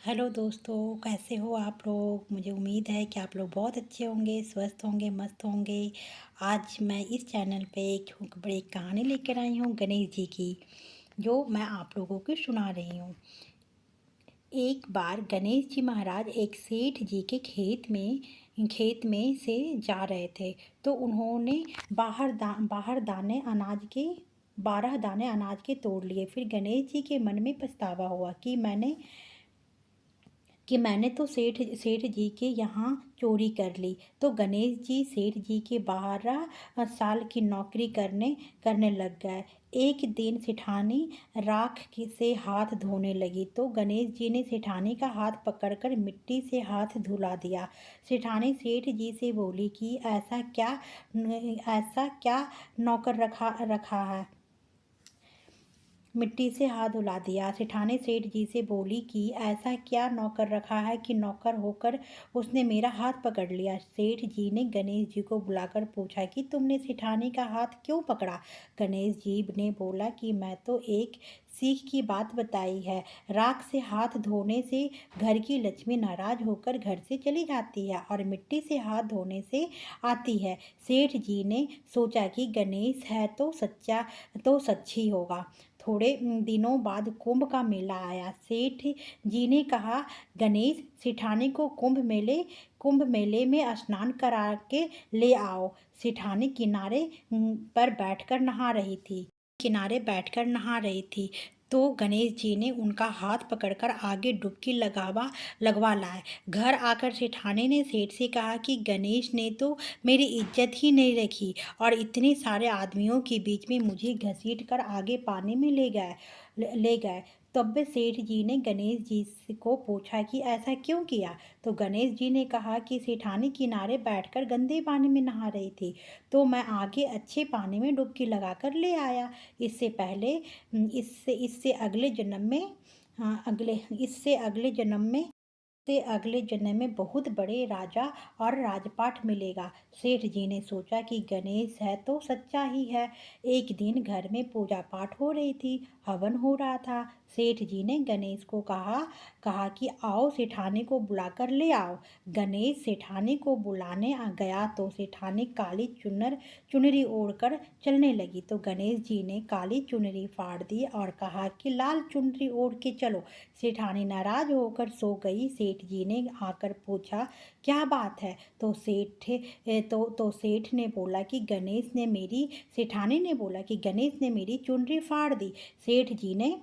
Hello दोस्तों, कैसे हो आप लोग। मुझे उम्मीद है कि आप लोग बहुत अच्छे होंगे, स्वस्थ होंगे, मस्त होंगे। आज मैं इस चैनल पे एक बड़ी कहानी लेकर आई हूँ गणेश जी की, जो मैं आप लोगों को सुना रही हूँ। एक बार गणेश जी महाराज एक सेठ जी के खेत में से जा रहे थे। तो उन्होंने बाहर दाने अनाज के 12 दाने अनाज के तोड़ लिए। फिर गणेश जी के मन में पछतावा हुआ कि मैंने तो सेठ जी के यहाँ चोरी कर ली। तो गणेश जी सेठ जी के 12 साल की नौकरी करने लग गए। एक दिन सेठानी से हाथ धोने लगी, तो गणेश जी ने सेठानी का हाथ पकड़कर मिट्टी से हाथ धुला दिया। सेठानी सेठ जी से बोली कि ऐसा क्या नौकर रखा है। मिट्टी से हाथ धुला दिया। सेठानी सेठ जी से बोली कि ऐसा क्या नौकर रखा है कि नौकर होकर उसने मेरा हाथ पकड़ लिया। सेठ जी ने गणेश जी को बुलाकर पूछा कि तुमने सेठानी का हाथ क्यों पकड़ा। गणेश जी ने बोला कि मैं तो एक सीख की बात बताई है। राख से हाथ धोने से घर की लक्ष्मी नाराज होकर घर से चली जाती है और मिट्टी से हाथ धोने से आती है। सेठ जी ने सोचा कि गणेश है तो सच्ची होगा। थोड़े दिनों बाद कुंभ का मेला आया। सेठ जी ने कहा, गणेश सेठानी को कुंभ मेले में स्नान करा के ले आओ। सेठानी किनारे बैठकर नहा रही थी। तो गणेश जी ने उनका हाथ पकड़कर आगे डुबकी लगवा लाए। घर आकर सेठानी ने सेठ से कहा कि गणेश ने तो मेरी इज्जत ही नहीं रखी और इतने सारे आदमियों के बीच में मुझे घसीट कर आगे पानी में ले गए। तब सेठ जी ने गणेश जी को पूछा कि ऐसा क्यों किया। तो गणेश जी ने कहा कि सेठानी किनारे बैठकर गंदे पानी में नहा रही थी, तो मैं आगे अच्छे पानी में डुबकी लगाकर ले आया। इससे पहले इससे अगले जन्म में बहुत बड़े राजा और राजपाट मिलेगा। सेठ जी ने सोचा कि गणेश है तो सच्चा ही है। एक दिन घर में पूजा पाठ हो रही थी, हवन हो रहा था। सेठ जी ने गणेश को कहा कि आओ सेठानी को बुलाकर ले आओ। गणेश सेठानी को बुलाने गया तो सेठानी काली चुनरी ओढ़कर चलने लगी। तो गणेश जी ने काली चुनरी फाड़ दी और कहा कि लाल चुनरी ओढ़ के चलो। सेठानी नाराज होकर सो गई। सेठ जी ने आकर पूछा, क्या बात है। सेठ ने बोला कि सेठानी ने बोला कि गणेश ने मेरी चुनरी फाड़ दी। सेठ जी ने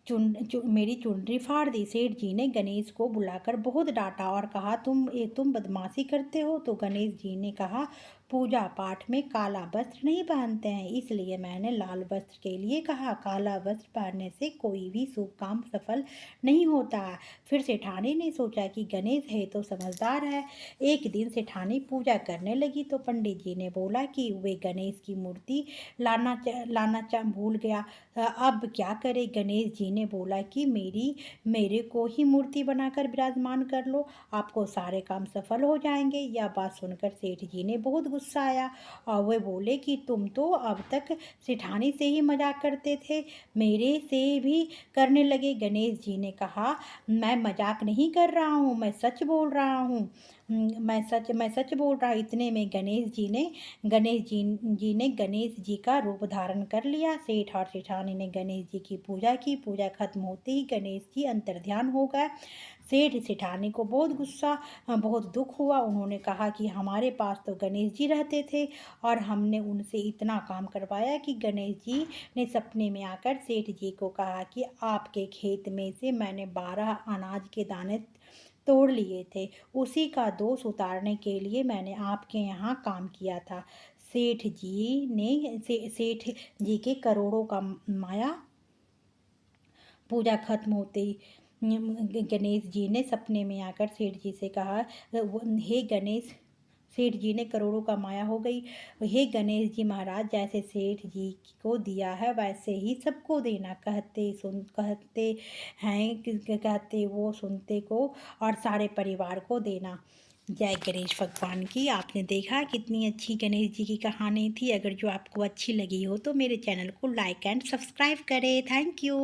मेरी चुनरी फाड़ दी। सेठ जी ने गणेश को बुलाकर बहुत डांटा और कहा, तुम बदमाशी करते हो। तो गणेश जी ने कहा, पूजा पाठ में काला वस्त्र नहीं पहनते हैं, इसलिए मैंने लाल वस्त्र के लिए कहा। काला वस्त्र पहनने से कोई भी शुभ काम सफल नहीं होता। फिर सेठानी ने सोचा कि गणेश है तो समझदार है। एक दिन सेठानी पूजा करने लगी तो पंडित जी ने बोला कि वे गणेश की मूर्ति लाना भूल गया। अब क्या करे। गणेश जी ने बोला कि मेरे को ही मूर्ति बनाकर विराजमान कर लो, आपको सारे काम सफल हो जाएंगे। यह बात सुनकर सेठ जी ने बहुत गुस्सा आया और वे बोले कि तुम तो अब तक सेठानी से ही मजाक करते थे, मेरे से भी करने लगे। गणेश जी ने कहा, मैं मजाक नहीं कर रहा हूँ, मैं सच बोल रहा हूँ। मैं सच बोल रहा हूँ। इतने में गणेश जी का रूप धारण कर लिया। सेठ और सेठानी ने गणेश जी की पूजा की। पूजा खत्म होते ही गणेश जी अंतर्ध्यान हो गए। सेठ सेठानी को बहुत दुख हुआ। उन्होंने कहा कि हमारे पास तो गणेश जी रहते थे और हमने उनसे इतना काम करवाया कि गणेश जी ने सपने में आकर सेठ जी को कहा कि आपके खेत में से मैंने 12 अनाज के दाने तोड़ लिए थे, उसी का दोष उतारने के लिए मैंने आपके यहाँ काम किया था। सेठ जी के करोड़ों का माया। पूजा खत्म होते ही गणेश जी ने सपने में आकर सेठ जी से कहा, हे गणेश। सेठ जी ने करोड़ों का माया हो गई। हे गणेश जी महाराज, जैसे सेठ जी को दिया है वैसे ही सबको देना। कहते वो सुनते को और सारे परिवार को देना। जय गणेश भगवान की। आपने देखा कितनी अच्छी गणेश जी की कहानी थी। अगर जो आपको अच्छी लगी हो तो मेरे चैनल को लाइक एंड सब्सक्राइब करें। Thank you.